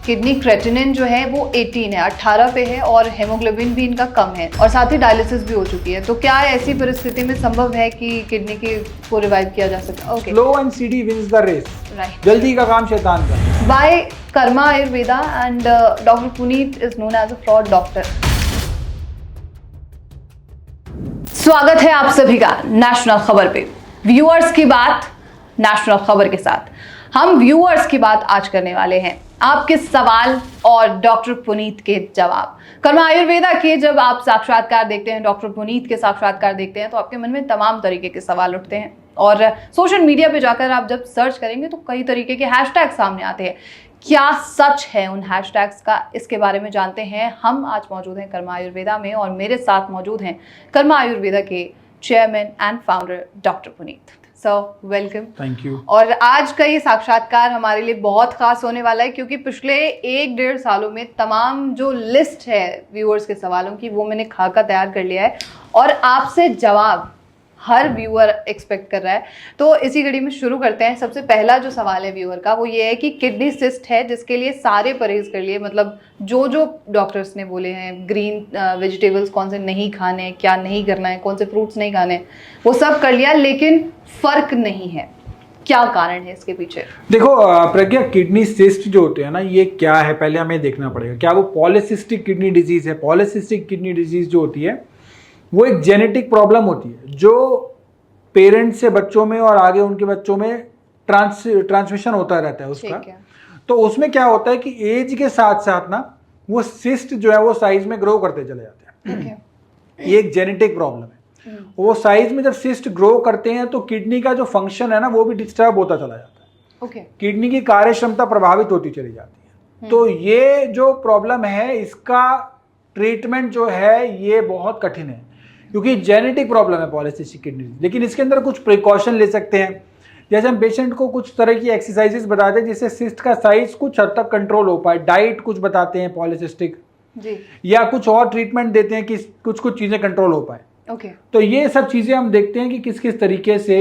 Kidney creatinine जो है वो 18 है, 18 पे है और हेमोग्लोबिन भी इनका कम है और साथ ही डायलिसिस भी हो चुकी है। तो क्या ऐसी परिस्थिति में संभव है कि किडनी को रिवाइव किया जा सकता है? Okay, slow and steady wins the race. Right. जल्दी का काम शैतान का। By Karma Ayurveda and doctor Puneet is known as a fraud doctor. स्वागत है आप सभी का नेशनल खबर पे। व्यूअर्स की बात नेशनल खबर के साथ हम व्यूअर्स की बात आज करने वाले हैं, आपके सवाल और डॉक्टर पुनीत के जवाब। कर्मा आयुर्वेदा के जब आप साक्षात्कार देखते हैं, डॉक्टर पुनीत के साक्षात्कार देखते हैं, तो आपके मन में तमाम तरीके के सवाल उठते हैं और सोशल मीडिया पे जाकर आप जब सर्च करेंगे तो कई तरीके के हैशटैग सामने आते हैं। क्या सच है उन हैशटैग्स का, इसके बारे में जानते हैं। हम आज मौजूद हैं कर्मा आयुर्वेदा में और मेरे साथ मौजूद हैं कर्मा आयुर्वेदा के chairman and founder doctor Puneet. So welcome. Thank you. और आज का ये साक्षात्कार हमारे लिए बहुत खास होने वाला है क्योंकि पिछले 1-1.5 सालों में तमाम जो लिस्ट है व्यूअर्स के सवालों की वो मैंने खाका तैयार कर लिया है और आपसे जवाब हर व्यूअर एक्सपेक्ट कर रहा है। तो इसी घड़ी में शुरू करते हैं। सबसे पहला जो सवाल है व्यूअर का वो ये है कि किडनी सिस्ट है जिसके लिए सारे परहेज कर लिए, मतलब जो जो डॉक्टर्स ने बोले हैं, ग्रीन वेजिटेबल्स कौन से नहीं खाने, क्या नहीं करना है, कौन से फ्रूट्स नहीं खाने, वो सब कर लिया, लेकिन फर्क नहीं है। क्या कारण है इसके पीछे? देखो प्रज्ञा, किडनी सिस्ट जो होते हैं ना, ये क्या है पहले हमें देखना पड़ेगा। क्या वो पॉलीसिस्टिक किडनी डिजीज है? पॉलीसिस्टिक किडनी डिजीज जो होती है वो एक जेनेटिक प्रॉब्लम होती है जो पेरेंट्स से बच्चों में और आगे उनके बच्चों में ट्रांसमिशन होता रहता है उसका। तो उसमें क्या होता है कि एज के साथ साथ ना वो सिस्ट जो है वो साइज में ग्रो करते चले जाते हैं। ये एक जेनेटिक प्रॉब्लम है। वो साइज में जब सिस्ट ग्रो करते हैं तो किडनी का जो फंक्शन है ना वो भी डिस्टर्ब होता चला जाता है। किडनी की कार्य क्षमता प्रभावित होती चली जाती है। तो ये जो प्रॉब्लम है इसका ट्रीटमेंट जो है ये बहुत कठिन है क्योंकि जेनेटिक प्रॉब्लम है पॉलीसिस्टिक किडनी। लेकिन इसके अंदर कुछ प्रिकॉशन ले सकते हैं। जैसे हम पेशेंट को कुछ तरह की एक्सरसाइजेस बताते हैं जिससे सिस्ट का साइज कुछ हद तक कंट्रोल हो पाए। डाइट कुछ बताते हैं पॉलीसिस्टिक जी, या कुछ और ट्रीटमेंट देते हैं कि कुछ कुछ चीजें कंट्रोल हो पाए। तो ये सब चीजें हम देखते हैं कि किस किस तरीके से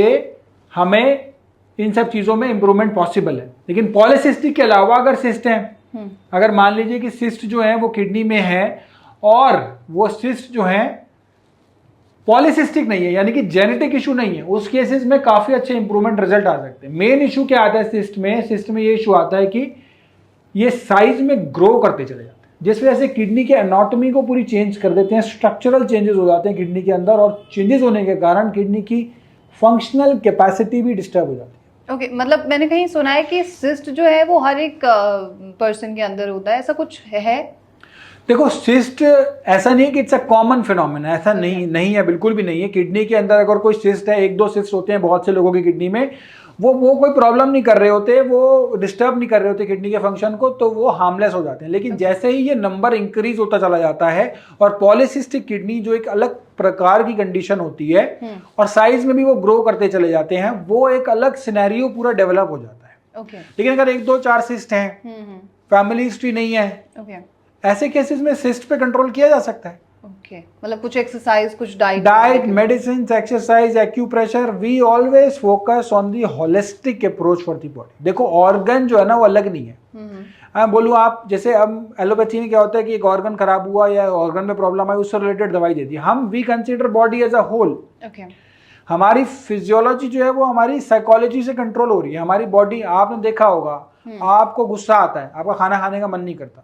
हमें इन सब चीजों में इंप्रूवमेंट पॉसिबल है। लेकिन पॉलीसिस्टिक के अलावा अगर सिस्ट है, अगर मान लीजिए कि सिस्ट जो है वो किडनी में है और वो सिस्ट जो है पॉलीसिस्टिक नहीं है, यानी कि जेनेटिक इशू नहीं है, उस केसेस में काफी अच्छे इंप्रूवमेंट रिजल्ट आ सकते हैं। मेन इशू क्या आता है सिस्ट में ये इशू आता है कि ये साइज में ग्रो करते चले जाते हैं, जिस वजह से किडनी के एनाटॉमी को पूरी चेंज कर देते हैं। स्ट्रक्चरल चेंजेस हो जाते हैं किडनी के अंदर और चेंजेस होने के कारण किडनी की फंक्शनल कैपेसिटी भी डिस्टर्ब हो जाती है। मतलब मैंने कहीं सुना है कि सिस्ट जो है वो हर एक पर्सन के अंदर होता है, ऐसा कुछ है? देखो सिस्ट ऐसा नहीं है कि इट्स अ कॉमन फिनोमेना, ऐसा नहीं है, बिल्कुल भी नहीं है। किडनी के अंदर अगर कोई सिस्ट है, 1-2 सिस्ट होते हैं बहुत से लोगों की किडनी में, वो कोई प्रॉब्लम नहीं कर रहे होते, वो डिस्टर्ब नहीं कर रहे होते किडनी के फंक्शन को, तो वो हार्मलेस हो जाते हैं। लेकिन जैसे ही ये नंबर इंक्रीज होता चला जाता है और पॉलीसिस्टिक किडनी जो एक अलग प्रकार की कंडीशन होती है और साइज में भी वो ग्रो करते चले जाते हैं, वो एक अलग सिनेरियो पूरा डेवलप हो जाता है। लेकिन अगर 1-2-4 सिस्ट हैं, फैमिली हिस्ट्री नहीं है, ऐसे केसेस में सिस्ट पे कंट्रोल किया जा सकता है। मतलब कुछ एक्सरसाइज, कुछ diet, medicine, exercise, acupressure, we always focus on the holistic approach for the body. देखो ऑर्गन जो है ना वो अलग नहीं है। मैं बोलूँ आप जैसे हम एलोपैथी में क्या होता है कि एक ऑर्गन खराब हुआ या ऑर्गन में प्रॉब्लम आई उससे रिलेटेड दवाई दे दी। हम we consider body as a whole. हमारी फिजियोलॉजी जो है वो हमारी साइकोलॉजी से कंट्रोल हो रही है। हमारी बॉडी, आपने देखा होगा, आपको गुस्सा आता है, आपका खाना खाने का मन नहीं करता,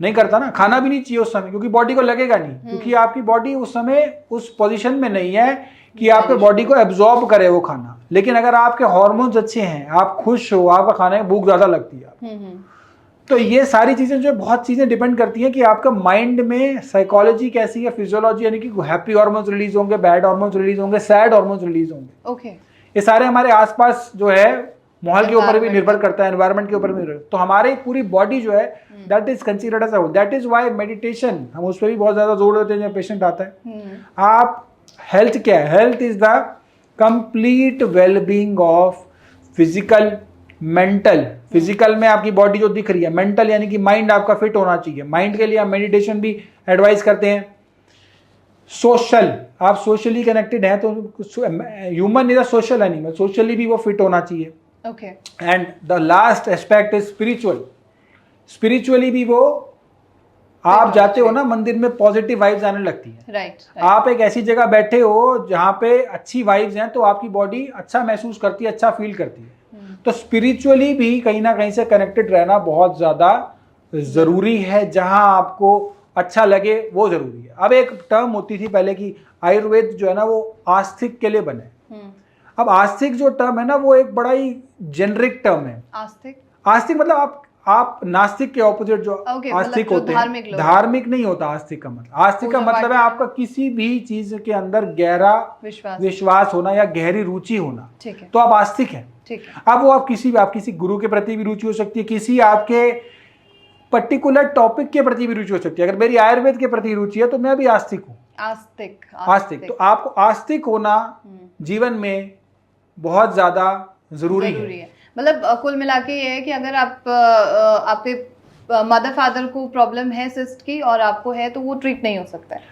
नहीं करता ना, खाना भी नहीं चाहिए उस समय क्योंकि बॉडी को लगेगा नहीं, क्योंकि आपकी बॉडी उस समय उस पोजीशन में नहीं है कि आपके बॉडी को एब्जॉर्ब करे वो खाना। लेकिन अगर आपके हार्मोन्स अच्छे हैं, आप खुश हो, आपका खाने में भूख ज्यादा लगती है। तो ये सारी चीजें जो है बहुत चीजें डिपेंड करती हैं कि आपका माइंड में साइकोलॉजी कैसी है, फिजियोलॉजी, यानी कि हैप्पी हार्मोन्स रिलीज होंगे, बैड हार्मोन्स रिलीज होंगे, सैड हार्मोन्स रिलीज होंगे। ये सारे हमारे आसपास जो है माहौल के ऊपर भी निर्भर करता है, एनवायरनमेंट के ऊपर भी निर्भर। तो हमारी पूरी बॉडी जो है that is considered as a whole. That is why meditation, हम उस पर भी बहुत ज्यादा जोर देते हैं जब पेशेंट आता है। आप हेल्थ क्या है? Health is the complete wellbeing of physical, mental. Physical में आपकी बॉडी जो दिख रही है, मेंटल यानी कि माइंड आपका फिट होना चाहिए। माइंड के लिए हम मेडिटेशन भी एडवाइस करते हैं। सोशल, आप सोशली कनेक्टेड हैं तो human is a social animal, socially भी वो फिट होना चाहिए। Okay. And the last aspect is spiritual. Spiritually भी वो आप जाते हो ना मंदिर में, पॉजिटिव वाइब्स आने लगती हैं। राइट। आप एक ऐसी जगह बैठे हो जहाँ पे अच्छी वाइब्स हैं तो आपकी बॉडी अच्छा महसूस करती है, अच्छा फील करती है। तो स्पिरिचुअली भी कहीं ना कहीं से कनेक्टेड रहना बहुत ज्यादा जरूरी है। जहां आपको अच्छा लगे वो जरूरी है। अब एक टर्म होती थी पहले की आयुर्वेद जो है ना वो आस्तिक के लिए बने। अब आस्तिक जो टर्म है ना वो एक बड़ा ही जेनरिक टर्म है। आस्तिक मतलब आप नास्तिक के ऑपोजिट जो आस्तिक होते हैं, धार्मिक नहीं होता आस्तिक का मतलब। आस्तिक का मतलब है आपका किसी भी चीज के अंदर गहरा विश्वास होना या गहरी रुचि होना, तो आप आस्तिक हैं। अब वो आप किसी गुरु के प्रति भी रुचि हो सकती है, किसी आपके पर्टिकुलर टॉपिक के प्रति भी रुचि हो सकती है। अगर मेरी आयुर्वेद के प्रति रुचि है तो मैं भी आस्तिक हूँ। आस्तिक तो आपको आस्तिक होना जीवन में बहुत ज्यादा जरूरी है। मतलब कुल मिला के ये है कि अगर आपके मदर फादर को प्रॉब्लम है सिस्ट की और आपको है तो वो ट्रीट नहीं हो सकता है।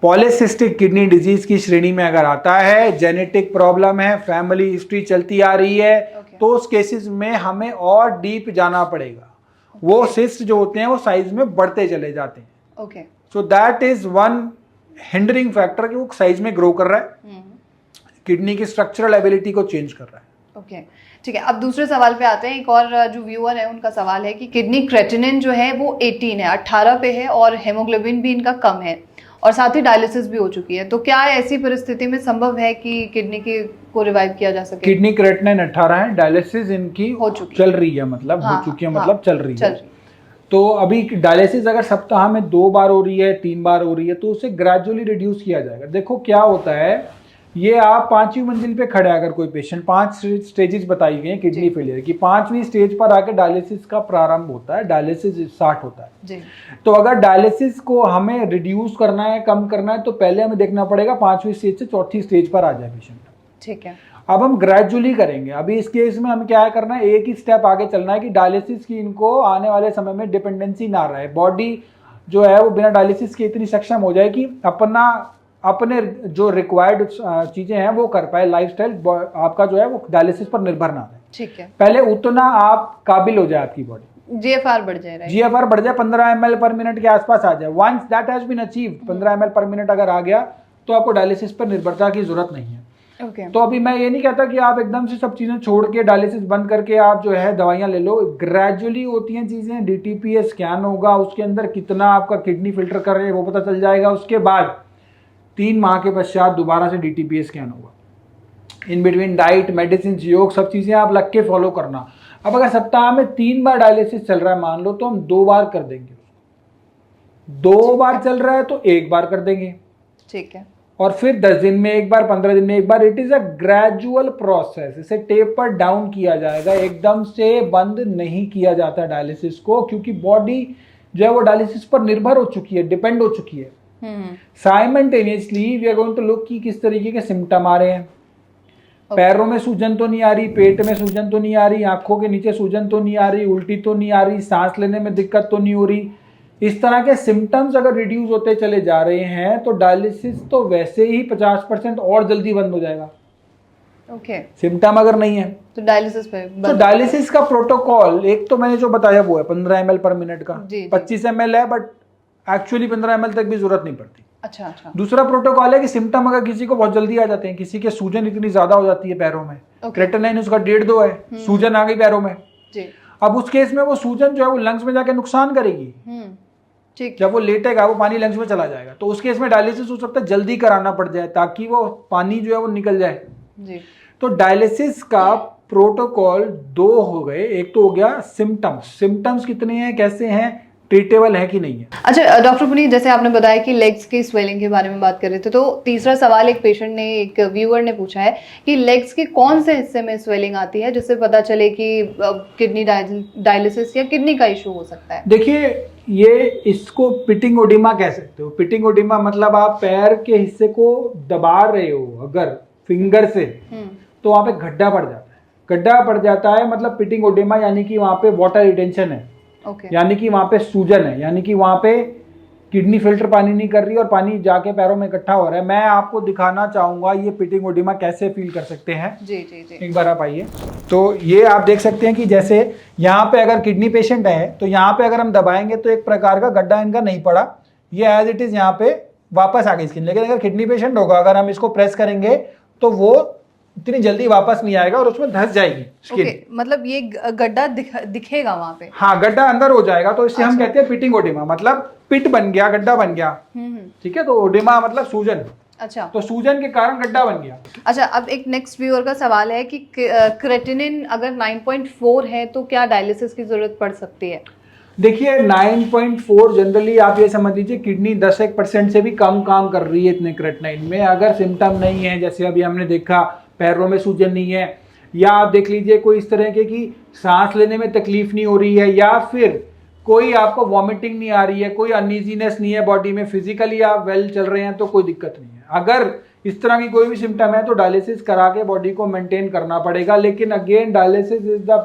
पॉलीसिस्टिक किडनी डिजीज की श्रेणी में अगर आता है, जेनेटिक प्रॉब्लम है, फैमिली हिस्ट्री चलती आ रही है, तो उस केसेस में हमें और डीप जाना पड़ेगा। वो सिस्ट जो होते हैं वो साइज में बढ़ते चले जाते हैं। So that is one hindering factor कि वो साइज में ग्रो कर रहा है, किडनी की स्ट्रक्चरल एबिलिटी को चेंज कर रहा है। ठीक है, अब दूसरे सवाल पे आते हैं। एक और जो व्यूअर है उनका सवाल है कि किडनी क्रेटिनिन जो है वो 18 है, 18 पे है और हेमोग्लोबिन भी इनका कम है और साथ ही डायलिसिस भी हो चुकी है। तो क्या ऐसी परिस्थिति में संभव है कि किडनी को रिवाइव किया जा सके? किडनी क्रेटिनिन 18 है, डायलिसिस इनकी हो चुकी चल रही है, मतलब हो चुकी है, मतलब चल रही है। तो अभी डायलिसिस अगर सप्ताह में 2 बार हो रही है, 3 बार हो रही है, तो उसे ग्रेजुअली रिड्यूस किया जाएगा। देखो क्या होता है, ये आप 5वीं मंजिल पे खड़े अगर कोई पेशेंट, 5 स्टेजेस बताई गई हैं किडनी फेलियर की, 5वीं स्टेज पर आके डायलिसिस का प्रारंभ होता है, डायलिसिस स्टार्ट होता है जी। तो अगर डायलिसिस को हमें रिड्यूस करना है, कम करना है, तो पहले हमें देखना पड़ेगा 5वीं स्टेज से 4थी स्टेज पर आ जाए पेशेंट। ठीक है, अब हम ग्रेजुअली करेंगे। अभी इस केस में हमें क्या है करना है, एक ही स्टेप आगे चलना है कि डायलिसिस की इनको आने वाले समय में डिपेंडेंसी ना रहे। बॉडी जो है वो बिना डायलिसिस के इतनी सक्षम हो जाए कि अपने जो रिक्वायर्ड चीजें हैं वो कर पाए, लाइफस्टाइल आपका जो है वो डायलिसिस पर निर्भर ना रहे। ठीक है, पहले उतना आप काबिल हो जाए, आपकी बॉडी जीएफआर बढ़ जाए, जीएफआर बढ़ जाए, 15 ml पर मिनट के आसपास आ जाए। Once that has been achieved, 15 ml per minute अगर आ गया तो आपको डायलिसिस पर निर्भरता की जरूरत नहीं है। तो अभी मैं ये नहीं कहता कि आप एकदम से सब चीजें छोड़ के डायलिसिस बंद करके आप जो है दवाइयां ले लो। ग्रेजुअली होती हैं चीजें। डीटीपीएस स्कैन होगा, उसके अंदर कितना आपका किडनी फिल्टर कर रहे हैं वो पता चल जाएगा। उसके बाद 3 माह के पश्चात दोबारा से डीटीपीएस स्कैन होगा। इन बिटवीन डाइट, मेडिसिन, योग, सब चीजें आप लग के फॉलो करना। अब अगर सप्ताह में 3 बार डायलिसिस चल रहा है मान लो, तो हम 2 बार कर देंगे। 2 बार चल रहा है तो 1 बार कर देंगे। ठीक है, और फिर 10 दिन में 1 बार, 15 दिन में 1 बार। It is a gradual process. इसे टेपर डाउन किया जाएगा, एकदम से बंद नहीं किया जाता डायलिसिस को, क्योंकि बॉडी जो है वो डायलिसिस पर निर्भर हो चुकी है, डिपेंड हो चुकी है। Simultaneously we are going to look कि किस तरीके के सिम्टम आ रहे हैं। पैरों में सूजन तो नहीं आ रही, पेट में सूजन तो नहीं आ रही, आंखों के नीचे सूजन तो नहीं आ रही, उल्टी तो नहीं आ रही, सांस लेने में दिक्कत तो नहीं हो रही। इस तरह के सिम्टम्स अगर रिड्यूस होते चले जा रहे हैं तो डायलिसिस तो वैसे ही 50% और जल्दी बंद हो जाएगा। सिम्टम अगर नहीं है तो डायलिसिस पे तो डायलिसिस का प्रोटोकॉल, एक तो मैंने जो बताया वो है 15 ml पर मिनट का, 25 ml है, बट एक्चुअली 15 ml तक भी जरूरत नहीं पड़ती। अच्छा। दूसरा दूसरा प्रोटोकॉल है कि सिम्टम अगर किसी को बहुत जल्दी आ जाते हैं, किसी के सूजन इतनी ज्यादा हो जाती है पैरों में, क्रेटिनिन उसका 1.5-2 है, सूजन आ गई पैरों में जी। अब उस केस में वो सूजन जो है वो लंग्स में जाके नुकसान करेगी। ठीक, जब वो लेटेगा वो पानी लंग्स में चला जाएगा, तो उस केस में डायलिसिस हो सकता है जल्दी कराना पड़ जाए ताकि वो पानी जो है वो निकल जाए जी। तो डायलिसिस का प्रोटोकॉल 2 हो गए। एक तो हो गया सिम्टम्स कितने हैं, कैसे हैं, ट्रीटेबल है कि नहीं है। अच्छा डॉक्टर पुनीत, जैसे आपने बताया कि लेग्स की स्वेलिंग के बारे में बात कर रहे थे, तो तीसरा सवाल एक पेशेंट ने, एक व्यूअर ने पूछा है कि लेग्स के कौन से हिस्से में स्वेलिंग आती है जिससे पता चले कि किडनी डायलिसिस या किडनी का इशू हो सकता है। देखिए, ये इसको पिटिंग ओडिमा कह सकते हो। पिटिंग ओडिमा मतलब आप पैर के हिस्से को दबा रहे हो अगर फिंगर से, तो वहां पे गड्ढा पड़ जाता है। गड्ढा पड़ जाता है मतलब पिटिंग ओडिमा, यानी कि वहां पे वाटर रिटेंशन है, यानी कि वहां पे सूजन है, यानी कि वहां पे किडनी फिल्टर पानी नहीं कर रही और पानी जाके पैरों में इकट्ठा हो रहा है। मैं आपको दिखाना चाहूंगा ये पिटिंग ओडिमा कैसे फील कर सकते हैं। जी जी जी। एक बार आप आइए। तो ये आप देख सकते हैं कि जैसे यहाँ पे अगर किडनी पेशेंट है तो यहाँ पे अगर हम दबाएंगे तो एक प्रकार का गड्ढा इनका नहीं पड़ा, ये एज इट इज यहाँ पे वापस आ गई स्किन। लेकिन अगर किडनी पेशेंट होगा, अगर हम इसको प्रेस करेंगे तो वो इतनी जल्दी वापस नहीं आएगा और उसमें धंस जाएगी स्किन। मतलब ये गड्ढा दिखेगा वहां पे। हाँ, गड्ढा अंदर हो जाएगा, तो इससे हम कहते हैं पिटिंग ओडिमा, मतलब पिट बन गया, गड्ढा बन गया। ठीक है, तो ओडिमा मतलब सूजन। अच्छा, तो सूजन के कारण गड्ढा बन गया। अच्छा, अब एक नेक्स्ट व्यूअर का सवाल है कि क्रेटिनिन अगर 9.4 है तो क्या डायलिसिस की जरूरत पड़ सकती है? देखिए 9.4 जनरली आप ये समझ लीजिए किडनी 10% से भी कम काम कर रही है इतने क्रेटिनिन में। अगर सिम्टम नहीं है, जैसे अभी हमने देखा पैरों में सूजन नहीं है, या आप देख लीजिए कोई इस तरह के कि सांस लेने में तकलीफ नहीं हो रही है, या फिर कोई आपको वॉमिटिंग नहीं आ रही है, कोई अनईजीनेस नहीं है बॉडी में, फिजिकली आप वेल चल रहे हैं, तो कोई दिक्कत नहीं है। अगर इस तरह की कोई भी सिम्टम है तो डायलिसिस करा के बॉडी को मेंटेन करना पड़ेगा। लेकिन again dialysis is the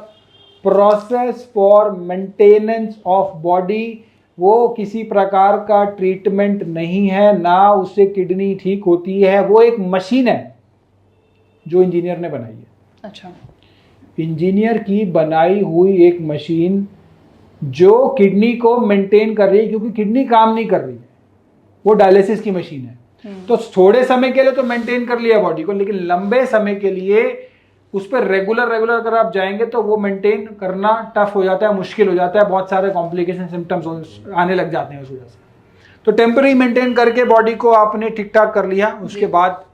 process for maintenance of body, वो किसी प्रकार का ट्रीटमेंट नहीं है, ना उससे किडनी ठीक होती है। वो एक मशीन है जो इंजीनियर ने बनाई है। अच्छा, इंजीनियर की बनाई हुई एक मशीन जो किडनी को मेंटेन कर रही है, क्योंकि किडनी काम नहीं कर रही है, वो डायलिसिस की मशीन है। तो थोड़े समय के लिए तो मेंटेन कर लिया बॉडी को, लेकिन लंबे समय के लिए उस पर रेगुलर अगर आप जाएंगे तो वो मेंटेन करना टफ हो जाता है, मुश्किल हो जाता है, बहुत सारे कॉम्प्लिकेशन सिम्टम्स आने लग जाते हैं उस वजह से। तो टेम्पररी मेंटेन करके बॉडी को आपने ठीक ठाक कर लिया, उसके बाद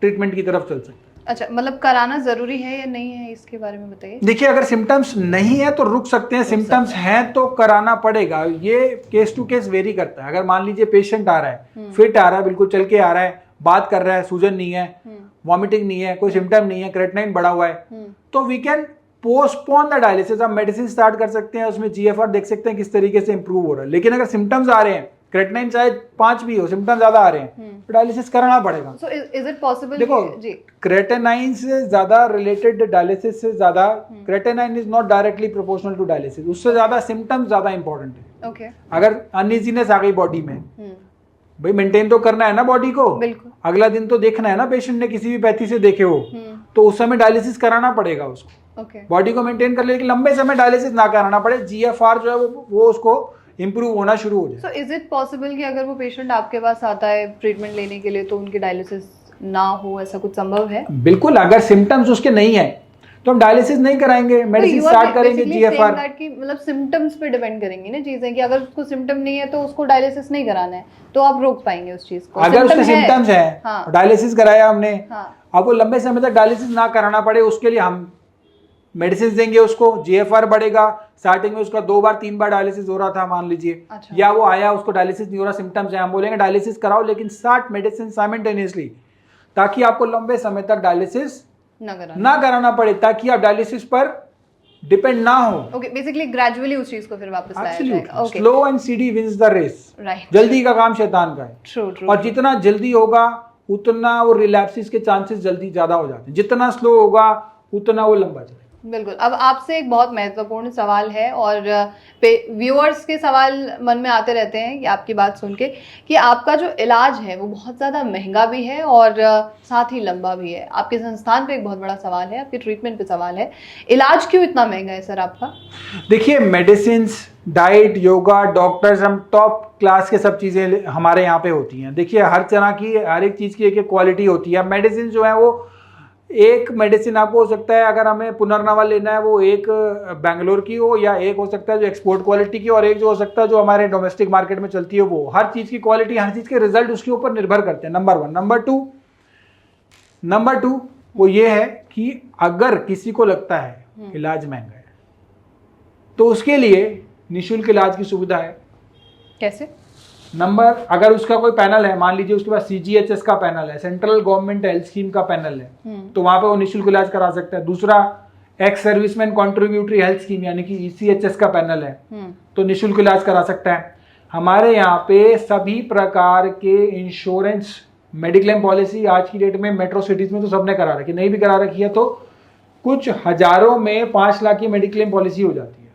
ट्रीटमेंट की तरफ चल सकते हैं। अच्छा, मतलब कराना जरूरी है या नहीं है, इसके बारे में बताइए। देखिए अगर सिम्टम्स नहीं है तो रुक सकते हैं, सिम्टम्स हैं तो कराना पड़ेगा। ये केस टू केस वेरी करता है। अगर मान लीजिए पेशेंट आ रहा है, फिट आ रहा है, बिल्कुल चल के आ रहा है, बात कर रहा है, सूजन नहीं है, वॉमिटिंग नहीं है, कोई सिम्टम नहीं है, क्रेटिनिन बढ़ा हुआ है, तो we can postpone the dialysis. आप मेडिसिन स्टार्ट कर सकते हैं, उसमें जीएफआर देख सकते हैं किस तरीके से इंप्रूव हो रहा है। लेकिन अगर सिम्टम्स आ रहे हैं, क्रेटिनिन चाहे 5 भी हो, सिम्टम ज्यादा आ रहे हैं, तो डायलिसिस कराना पड़ेगा। So is it possible? देखो जी, क्रेटिनिन से ज्यादा रिलेटेड डायलिसिस से ज्यादा, creatinine is not directly proportional to dialysis, उससे ज्यादा सिम्टम्स ज्यादा इंपॉर्टेंट है। ओके, अगर अनइजीनेस आ गई बॉडी में, भाई मेंटेन तो करना है ना बॉडी को, बिल्कुल, अगला दिन तो देखना है ना पेशेंट ने किसी भी पैथी से देखे हो, तो उस समय डायलिसिस कराना पड़ेगा उसको। ओके, बॉडी को मेंटेन कर ले, लेकिन लंबे समय डायलिसिस ना कराना पड़े, जीएफआर जो है वो उसको इंप्रूव होना शुरू हो जाए। सो इज इट पॉसिबल कि अगर वो पेशेंट आपके पास आता है ट्रीटमेंट लेने के लिए तो उनकी डायलिसिस ना हो, ऐसा कुछ संभव है? बिल्कुल, अगर सिम्टम्स उसके नहीं है तो हम डायलिसिस नहीं कराएंगे, मेडिसिन स्टार्ट करेंगे जीएफआर। मतलब सिम्टम्स पे डिपेंड करेंगी ना चीजें, कि अगर उसको सिम्टम नहीं है तो उसको डायलिसिस नहीं कराना है, तो आप रोक पाएंगे उस चीज को। अगर उसके सिम्टम्स है, हाँ, डायलिसिस कराया हमने, हाँ, अब वो लंबे समय तक डायलिसिस ना कराना पड़े, उसके लिए हम मेडिसिन देंगे उसको, जीएफआर बढ़ेगा। स्टार्टिंग में उसका 2 बार 3 बार डायलिसिस हो रहा था मान लीजिए, अच्छा, या वो आया उसको डायलिसिस नहीं हो रहा, सिम्टम्स है, हम बोलेंगे डायलिसिस कराओ, लेकिन 60 मेडिसिन साइमल्टेनियसली, ताकि आपको लंबे समय तक डायलिसिस ना कराना पड़े, ताकि आप डायलिसिस पर डिपेंड ना हो। ओके, बेसिकली ग्रेजुअली उस चीज को फिर वापस लाया जाएगा। Okay, slow and steady wins the race. Right, जल्दी का काम शैतान का है। True true. और जितना जल्दी होगा उतना वो रिलैप्सिस के चांसेस जल्दी ज्यादा हो जाते हैं, जितना स्लो होगा उतना वो लंबा चलेगा। बिल्कुल। अब आपसे एक बहुत महत्वपूर्ण सवाल है, और व्यूअर्स के सवाल मन में आते रहते हैं कि आपकी बात सुन के, कि आपका जो इलाज है वो बहुत ज़्यादा महंगा भी है और साथ ही लंबा भी है। आपके संस्थान पे एक बहुत बड़ा सवाल है, आपके ट्रीटमेंट पे सवाल है, इलाज क्यों इतना महंगा है सर आपका? देखिए मेडिसिन, डाइट, योगा, डॉक्टर्स, हम टॉप क्लास के सब चीज़ें हमारे यहाँ पे होती हैं। देखिए हर तरह की, हर एक चीज़ की एक क्वालिटी होती है। मेडिसिन जो है वो, एक मेडिसिन आपको हो सकता है अगर हमें पुनर्नवा लेना है वो एक बेंगलोर की हो, या एक हो सकता है जो एक्सपोर्ट क्वालिटी की, और एक जो हो सकता है जो हमारे डोमेस्टिक मार्केट में चलती है वो। हर चीज़ की क्वालिटी, हर चीज़ के रिजल्ट उसके ऊपर निर्भर करते हैं, नंबर 1। नंबर टू वो ये है कि अगर किसी को लगता है इलाज महंगा है तो उसके लिए निःशुल्क इलाज की सुविधा है। कैसे? अगर उसका कोई पैनल है, मान लीजिए उसके पास CGHS का पैनल है, सेंट्रल गवर्नमेंट हेल्थ स्कीम का पैनल है, तो वहां पे वो निःशुल्क इलाज करा सकता है। दूसरा, ex serviceman contributory health scheme यानी कि ECHS का पैनल है, तो निःशुल्क इलाज करा सकता है। हमारे यहाँ पे सभी प्रकार के इंश्योरेंस, मेडिक्लेम पॉलिसी आज की डेट में मेट्रो सिटीज में तो सबने करा रखी, नहीं भी करा रखी है तो कुछ हजारों में 5 लाख की मेडिक्लेम पॉलिसी हो जाती है।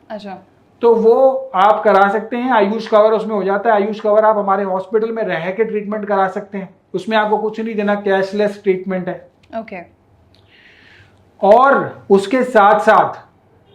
अच्छा, तो वो आप करा सकते हैं, आयुष कवर उसमें हो जाता है। आयुष कवर आप हमारे हॉस्पिटल में रह के ट्रीटमेंट करा सकते हैं, उसमें आपको कुछ नहीं देना, कैशलेस ट्रीटमेंट है। ओके। और उसके साथ साथ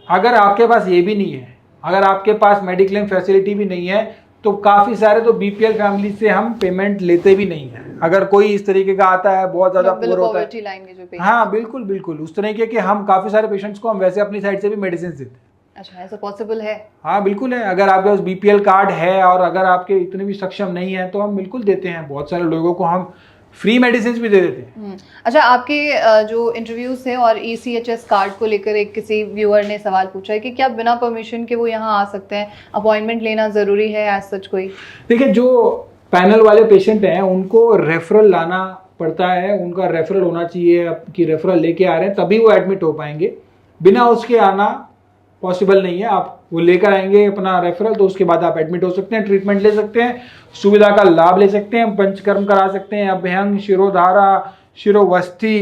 अगर आपके पास ये भी नहीं है, अगर आपके पास मेडिक्लेम फैसिलिटी भी नहीं है, तो काफ़ी सारे तो बीपीएल फैमिली से हम पेमेंट लेते भी नहीं है। अगर कोई इस तरीके का आता है, बहुत ज़्यादा पुअर होता है, हाँ बिल्कुल बिल्कुल, उस तरीके के हम काफ़ी सारे पेशेंट्स को हम वैसे अपनी साइड से भी मेडिसिन देते हैं। अच्छा, ऐसा पॉसिबल है? हाँ बिल्कुल है, अगर आपके पास बीपीएल कार्ड है और अगर आपके इतने भी सक्षम नहीं है तो हम बिल्कुल देते हैं। बहुत सारे लोगों को हम फ्री मेडिसिन भी दे देते हैं। अच्छा, आपके जो इंटरव्यूज है और ECHS कार्ड को लेकर एक किसी व्यूअर ने सवाल पूछा है कि क्या बिना परमिशन के वो यहाँ आ सकते हैं, अपॉइंटमेंट लेना जरूरी है एज सच कोई? देखिए, जो पैनल वाले पेशेंट हैं उनको रेफरल लाना पड़ता है, उनका रेफरल होना चाहिए कि रेफरल लेके आ रहे हैं तभी वो एडमिट हो पाएंगे, बिना उसके आना पॉसिबल नहीं है। आप वो लेकर आएंगे अपना रेफरल तो उसके बाद आप एडमिट हो सकते हैं, ट्रीटमेंट ले सकते हैं, सुविधा का लाभ ले सकते हैं, पंचकर्म करा सकते हैं, अभ्यंग, शिरोधारा, शिरोवस्ती,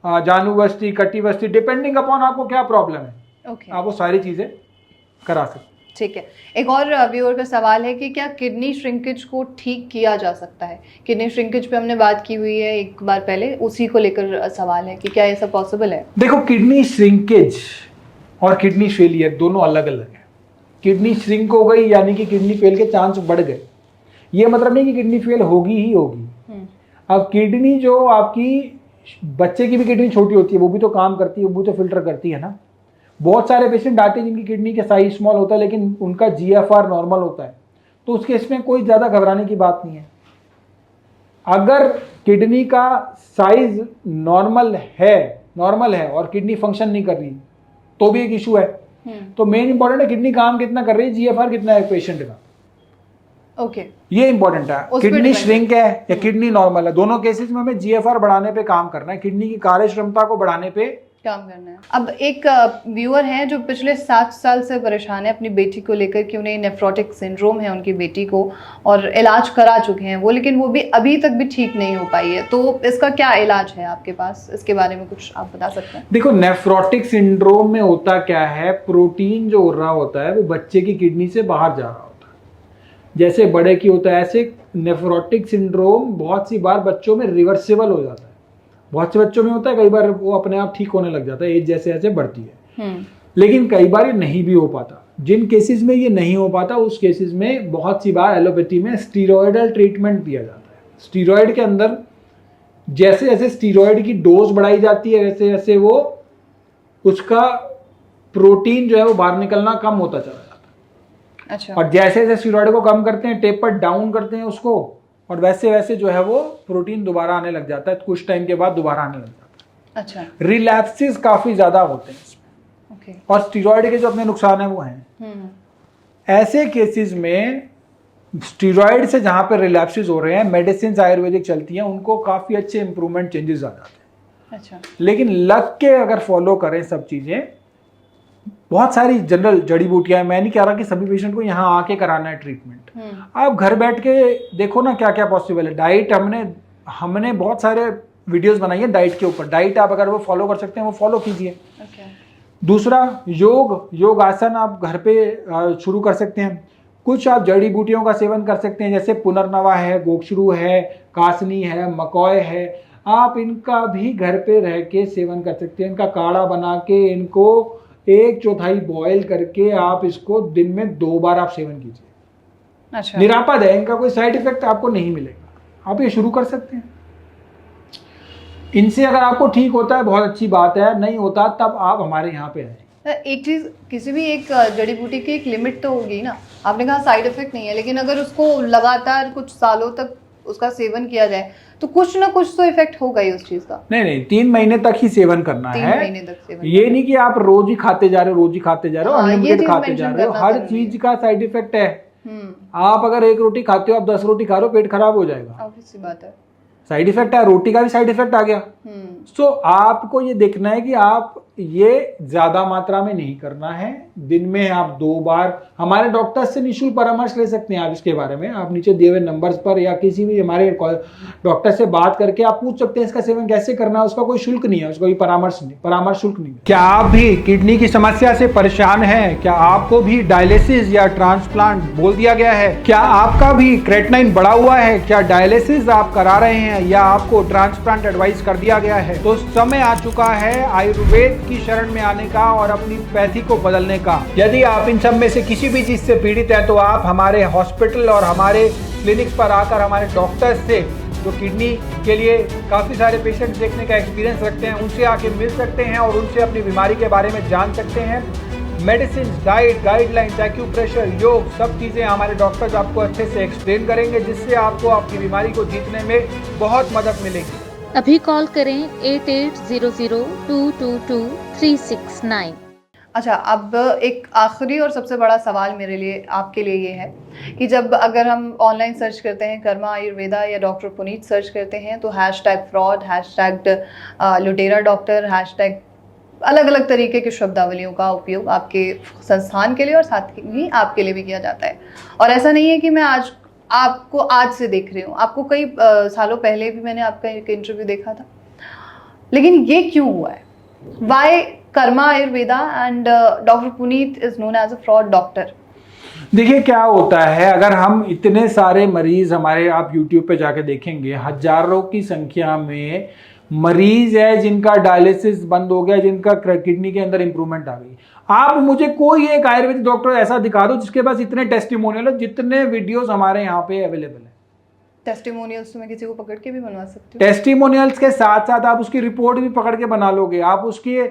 जानुवस्ती, कटिवस्ती, डिपेंडिंग अपॉन आपको क्या प्रॉब्लम है। ओके। आप वो सारी चीज़ें करा सकते हैं। ठीक है। एक और व्यूअर का सवाल है कि क्या किडनी श्रिंकेज को ठीक किया जा सकता है? किडनी श्रिंकेज पे हमने बात की हुई है एक बार पहले, उसी को लेकर सवाल है कि क्या ऐसा पॉसिबल है? देखो, किडनी श्रिंकेज और किडनी फेलियर दोनों अलग अलग है। किडनी श्रिंक हो गई यानी कि किडनी फेल के चांस बढ़ गए, ये मतलब नहीं कि किडनी फेल होगी ही होगी। अब किडनी जो आपकी, बच्चे की भी किडनी छोटी होती है, वो भी तो काम करती है, वो भी तो फिल्टर करती है ना। बहुत सारे पेशेंट आते हैं जिनकी किडनी का साइज स्मॉल होता है लेकिन उनका GFR नॉर्मल होता है, तो उसके इसमें कोई ज़्यादा घबराने की बात नहीं है। अगर किडनी का साइज नॉर्मल है और किडनी फंक्शन नहीं कर रही तो भी एक इशू है। तो मेन इंपॉर्टेंट है किडनी काम कितना कर रही है, GFR कितना है पेशेंट का। ओके। ये इंपॉर्टेंट है। किडनी श्रिंक है या किडनी नॉर्मल है, दोनों केसेस में हमें GFR बढ़ाने पे काम करना है, किडनी की कार्य क्षमता को बढ़ाने पे काम करना है। अब एक व्यूअर है जो पिछले 7 साल से परेशान है अपनी बेटी को लेकर कि उन्हें नेफ्रोटिक सिंड्रोम है उनकी बेटी को, और इलाज करा चुके हैं वो, लेकिन वो भी अभी तक भी ठीक नहीं हो पाई है। तो इसका क्या इलाज है आपके पास, इसके बारे में कुछ आप बता सकते हैं? देखो, नेफ्रोटिक सिंड्रोम में होता क्या है, प्रोटीन जो हो रहा होता है वो बच्चे की किडनी से बाहर जा रहा होता है। जैसे बड़े की होता है, ऐसे नेफ्रोटिक सिंड्रोम बहुत सी बार बच्चों में रिवर्सिबल हो जाता है। बहुत से बच्चों में होता है, कई बार वो अपने आप ठीक होने लग जाता है एज जैसे जैसे बढ़ती है, लेकिन कई बार ये नहीं भी हो पाता। जिन केसेस में ये नहीं हो पाता उस केसेस में बहुत सी बार एलोपैथी में स्टीरॉयडल ट्रीटमेंट दिया जाता है। स्टीरॉयड के अंदर जैसे जैसे स्टीरॉयड की डोज बढ़ाई जाती है वैसे वैसे वो उसका प्रोटीन जो है वो बाहर निकलना कम होता चला जाता है। अच्छा। और जैसे जैसे स्टीरॉयड को कम करते हैं, टेपर डाउन करते हैं उसको, और वैसे वैसे जो है वो प्रोटीन दोबारा आने लग जाता है, कुछ टाइम के बाद दोबारा आने लग जाता है। अच्छा। रिलैप्सेस काफी ज्यादा होते हैं इसमें। ओके। और स्टीरॉयड के जो अपने नुकसान है वो हैं। ऐसे केसेस में स्टीरॉयड से जहां पे रिलैप्सेस हो रहे हैं, मेडिसिन आयुर्वेदिक चलती हैं, उनको काफी अच्छे इंप्रूवमेंट चेंजेस आ जाते हैं। अच्छा। लेकिन लग के अगर फॉलो करें सब चीजें, बहुत सारी जनरल जड़ी बूटियां, मैं नहीं कह रहा कि सभी पेशेंट को यहाँ आके कराना है ट्रीटमेंट। आप घर बैठ के देखो ना क्या क्या पॉसिबल है। डाइट हमने बहुत सारे वीडियोस बनाई है डाइट के ऊपर। डाइट आप अगर वो फॉलो कर सकते हैं वो फॉलो कीजिए। दूसरा, योग आसन आप घर पे शुरू कर सकते हैं। कुछ आप जड़ी बूटियों का सेवन कर सकते हैं, जैसे पुनर्नवा है, गोक्षरू है, कासनी है, मकॉय है। आप इनका भी घर पे रह के सेवन कर सकते हैं। इनका काढ़ा बना के इनको 1/4 बॉयल करके आप इसको दिन में 2 बार आप सेवन कीजिए। अच्छा। निरापद है, इनका कोई साइड इफेक्ट आपको नहीं मिलेगा। आप ये शुरू कर सकते हैं। इनसे अगर आपको ठीक होता है बहुत अच्छी बात है, नहीं होता तब आप हमारे यहाँ पे आए। एक चीज, किसी भी एक जड़ी बूटी की एक लिमिट तो होगी ना। आपने कहा साइड इफेक्ट नहीं है, लेकिन अगर उसको लगातार कुछ सालों तक उसका सेवन किया जाए तो कुछ ना कुछ तो इफेक्ट होगा ही उस चीज का। नहीं, 3 महीने तक ही सेवन करना है। 3 महीने तक सेवन, ये नहीं कि आप रोज ही खाते जा रहे हो, अनलिमिटेड खाते जा रहे हो। हर चीज का साइड इफेक्ट है। आप अगर 1 रोटी खाते हो, आप 10 रोटी खा रहे हो, पेट खराब हो जाएगा। ऑब्वियस सी बात है। साइड इफेक्ट है, रोटी का भी साइड इफेक्ट आ गया। तो आपको ये देखना है कि आप ये ज़्यादा मात्रा में नहीं करना है। दिन में आप 2 बार हमारे डॉक्टर से निःशुल्क परामर्श ले सकते हैं। आप इसके बारे में आप नीचे दिए हुए नंबर्स पर या किसी भी हमारे डॉक्टर से बात करके आप पूछ सकते हैं इसका सेवन कैसे करना है। उसका कोई शुल्क नहीं है, उसका कोई परामर्श शुल्क नहीं है। क्या आप भी किडनी की समस्या से परेशान हैं? क्या आपको भी डायलिसिस या ट्रांसप्लांट बोल दिया गया है? क्या आपका भी क्रेटिनिन बढ़ा हुआ है? क्या डायलिसिस आप करा रहे हैं या आपको ट्रांसप्लांट एडवाइस कर दिया गया है? तो समय आ चुका है आयुर्वेद की शरण में आने का और अपनी पैथी को बदलने का। यदि आप इन सब में से किसी भी चीज से पीड़ित हैं तो आप हमारे हॉस्पिटल और हमारे क्लिनिक्स पर आकर हमारे डॉक्टर्स से, जो किडनी के लिए काफ़ी सारे पेशेंट्स देखने का एक्सपीरियंस रखते हैं, उनसे आके मिल सकते हैं और उनसे अपनी बीमारी के बारे में जान सकते हैं। मेडिसिन, डाइट, गाइडलाइंस, एक्यूप्रेशर, योग, सब चीज़ें हमारे डॉक्टर्स आपको अच्छे से एक्सप्लेन करेंगे, जिससे आपको आपकी बीमारी को जीतने में बहुत मदद मिलेगी। अभी कॉल करें 8800222369। अच्छा, अब एक आखिरी और सबसे बड़ा सवाल मेरे लिए आपके लिए ये है कि जब अगर हम ऑनलाइन सर्च करते हैं कर्मा आयुर्वेदा या डॉक्टर पुनीत सर्च करते हैं तो #फ्रॉड, #लुटेरा डॉक्टर, अलग अलग तरीके की शब्दावलियों का उपयोग आपके संस्थान के लिए और साथ ही आपके लिए भी किया जाता है। और ऐसा नहीं है कि मैं आपको आज से देख रही हूँ, आपको कई सालों पहले भी मैंने आपका एक इंटरव्यू देखा था। लेकिन ये क्यों हुआ है? Why Karma Ayurveda and doctor Puneet is known as a fraud doctor? देखिए क्या होता है, अगर हम इतने सारे मरीज हमारे, आप YouTube पे जाके देखेंगे, हजारों की संख्या में मरीज है जिनका डायलिसिस बंद हो गया, जिनका किडनी के अंदर इंप्रूवमेंट आ गई। आप मुझे कोई एक आयुर्वेदिक डॉक्टर ऐसा दिखा दो जिसके पास इतने टेस्टिमोनियल है, जितने वीडियोस हमारे यहाँ पे अवेलेबल है। टेस्टिमोनियल्स तो मैं किसी को पकड़ के भी बनवा सकती हूँ। टेस्टिमोनियल्स के साथ साथ आप उसकी रिपोर्ट भी पकड़ के बना लोगे, आप उसकी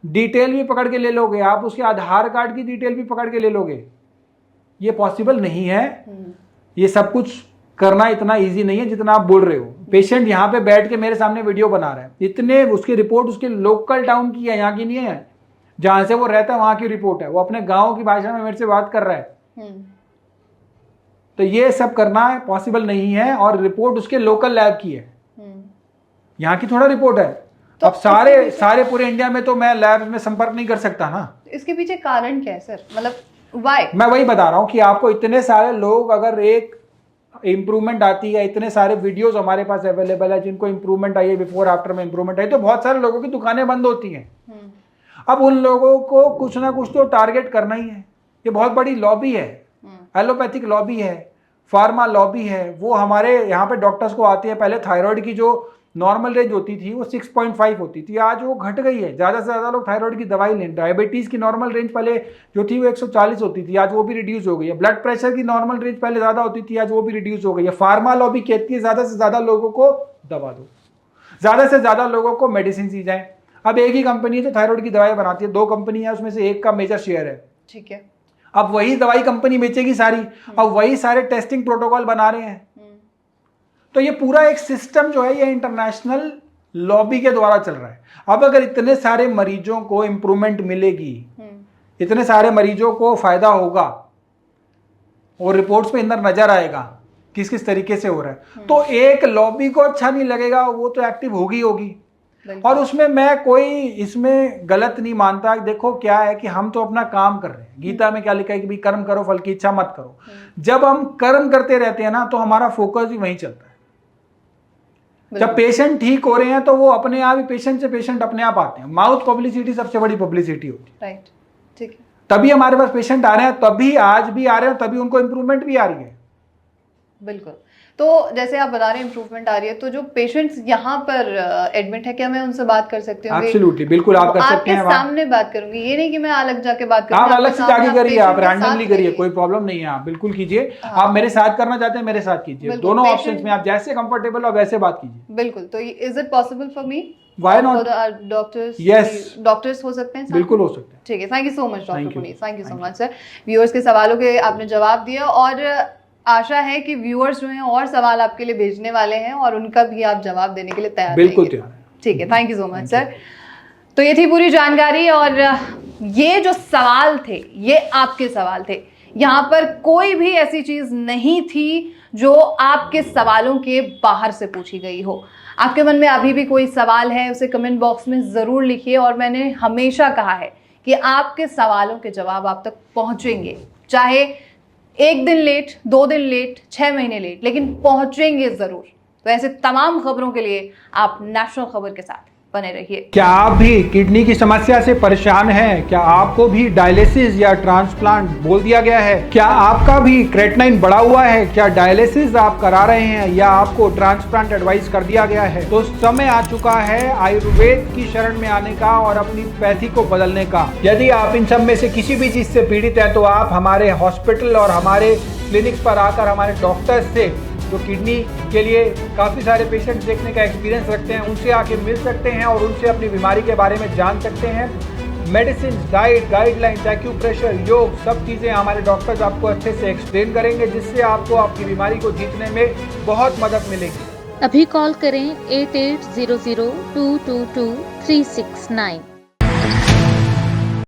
डिटेल भी पकड़ के ले लोगे, आप उसके आधार कार्ड की डिटेल भी पकड़ के ले लोगे। ये पॉसिबल नहीं है। ये सब कुछ करना इतना इजी नहीं है जितना आप बोल रहे हो। पेशेंट यहाँ पे बैठ के मेरे सामने वीडियो बना रहा है, इतने उसकी रिपोर्ट उसके लोकल टाउन की है, यहाँ की नहीं है। जहां से वो रहता है वहां की रिपोर्ट है, वो अपने गांव की भाषा में मेरे से बात कर रहा है। तो ये सब करना पॉसिबल नहीं है और रिपोर्ट उसके लोकल लैब की है, यहाँ की थोड़ा रिपोर्ट है। तो अब सारे पूरे इंडिया में तो मैं लैब में संपर्क नहीं कर सकता ना। इसके पीछे कारण क्या है सर? मतलब व्हाई? मैं वही बता रहा हूँ कि आपको इतने सारे लोग, अगर एक इंप्रूवमेंट आती है, इतने सारे वीडियोस हमारे पास अवेलेबल है जिनको इंप्रूवमेंट आई है, बिफोर आफ्टर में इंप्रूवमेंट आई, तो बहुत सारे लोगों की दुकानें बंद होती हैं। अब उन लोगों को कुछ ना कुछ तो टारगेट करना ही है। ये बहुत बड़ी लॉबी है, एलोपैथिक लॉबी है, फार्मा लॉबी है। वो हमारे यहाँ पे डॉक्टर्स को आती है, पहले थायराइड की जो नॉर्मल रेंज होती थी वो 6.5 होती थी, आज वो घट गई है। ज़्यादा से ज़्यादा लोग थायराइड की दवाई लें। डायबिटीज़ की नॉर्मल रेंज पहले जो थी वो 140 होती थी, आज वो भी रिड्यूस हो गई है। ब्लड प्रेशर की नॉर्मल रेंज पहले ज़्यादा होती थी, आज वो भी रिड्यूस हो गई है। फार्मा लॉबी कहती है ज़्यादा से ज़्यादा लोगों को दवा दो, ज़्यादा से ज़्यादा लोगों को मेडिसिन दी जाए। अब एक ही कंपनी है जो थायराइड की दवाई बनाती है, 2 कंपनी है, उसमें से एक का मेजर शेयर है। ठीक है, अब वही दवाई कंपनी बेचेगी सारी, अब वही सारे टेस्टिंग प्रोटोकॉल बना रहे हैं। तो ये पूरा एक सिस्टम जो है ये इंटरनेशनल लॉबी के द्वारा चल रहा है। अब अगर इतने सारे मरीजों को इंप्रूवमेंट मिलेगी, इतने सारे मरीजों को फायदा होगा और रिपोर्ट्स पे अंदर नजर आएगा किस किस तरीके से हो रहा है, तो एक लॉबी को अच्छा नहीं लगेगा, वो तो एक्टिव होगी। और उसमें मैं कोई इसमें गलत नहीं मानता। देखो क्या है कि हम तो अपना काम कर रहे हैं। गीता में क्या लिखा है कि भाई कर्म करो फल की इच्छा मत करो। जब हम कर्म करते रहते हैं ना तो हमारा फोकस भी वहीं चलता है। जब पेशेंट ठीक हो रहे हैं तो वो अपने आप ही, पेशेंट से पेशेंट अपने आप आते हैं। माउथ पब्लिसिटी सबसे बड़ी पब्लिसिटी होती है। राइट, ठीक है। तभी हमारे पास पेशेंट आ रहे हैं, तभी आज भी आ रहे हैं, तभी उनको इंप्रूवमेंट भी आ रही है। बिल्कुल। तो जैसे आप बता रहे हैं इंप्रूवमेंट आ रही है, तो जो पेशेंट्स यहाँ पर एडमिट है, क्या मैं उनसे बात कर सकती हूँ? एब्सोल्युटली, बिल्कुल आप कर सकते हैं। आपके सामने बात करूंगी, ये नहीं कि मैं अलग जाके बात करूंगी। आप अलग से जाके करिए, आप रैंडमली करिए, कोई प्रॉब्लम नहीं है, आप बिल्कुल कीजिए। आप मेरे साथ करना चाहते हैं मेरे साथ कीजिए, दोनों ऑप्शंस में आप जैसे कंफर्टेबल हो वैसे बात कीजिए। बिल्कुल। तो is it possible for me? Why not? Doctors? Yes, doctors हो सकते हैं, बिल्कुल हो सकते हैं। ठीक है, thank you so much doctor Puneet, thank you so much sir. Viewers के सवालों के आपने जवाब दिया और आशा है कि व्यूअर्स जो हैं और सवाल आपके लिए भेजने वाले हैं और उनका भी आप जवाब देने के लिए तैयार। बिल्कुल तैयार। ठीक है, thank you so much sir. तो ये थी पूरी जानकारी और ये जो सवाल थे ये आपके सवाल थे। यहाँ पर कोई भी ऐसी चीज नहीं थी जो आपके सवालों के बाहर से पूछी गई हो। आपके मन में अभी भी कोई सवाल है उसे कमेंट बॉक्स में ज़रूर लिखिए। और मैंने हमेशा कहा है कि आपके सवालों के जवाब आप तक पहुंचेंगे, चाहे 1 दिन लेट, 2 दिन लेट, 6 महीने लेट, लेकिन पहुंचेंगे ज़रूर। तो ऐसे तमाम खबरों के लिए आप नेशनल खबर के साथ बने रहिए। क्या आप भी किडनी की समस्या से परेशान हैं? क्या आपको भी डायलिसिस या ट्रांसप्लांट बोल दिया गया है? क्या आपका भी क्रेटनाइन बढ़ा हुआ है? क्या डायलिसिस आप करा रहे हैं या आपको ट्रांसप्लांट एडवाइस कर दिया गया है? तो समय आ चुका है आयुर्वेद की शरण में आने का और अपनी पैथी को बदलने का। यदि आप इन सब में से किसी भी चीज से पीड़ित है तो आप हमारे हॉस्पिटल और हमारे क्लिनिक्स पर आकर हमारे डॉक्टर्स से, जो किडनी के लिए काफ़ी सारे पेशेंट्स देखने का एक्सपीरियंस रखते हैं, उनसे आके मिल सकते हैं और उनसे अपनी बीमारी के बारे में जान सकते हैं। मेडिसिन, डाइट, गाइडलाइंस, एक्यूप्रेशर, योग, सब चीज़ें हमारे डॉक्टर्स आपको अच्छे से एक्सप्लेन करेंगे, जिससे आपको आपकी बीमारी को जीतने में बहुत मदद मिलेगी। अभी कॉल करें 8800 222 369।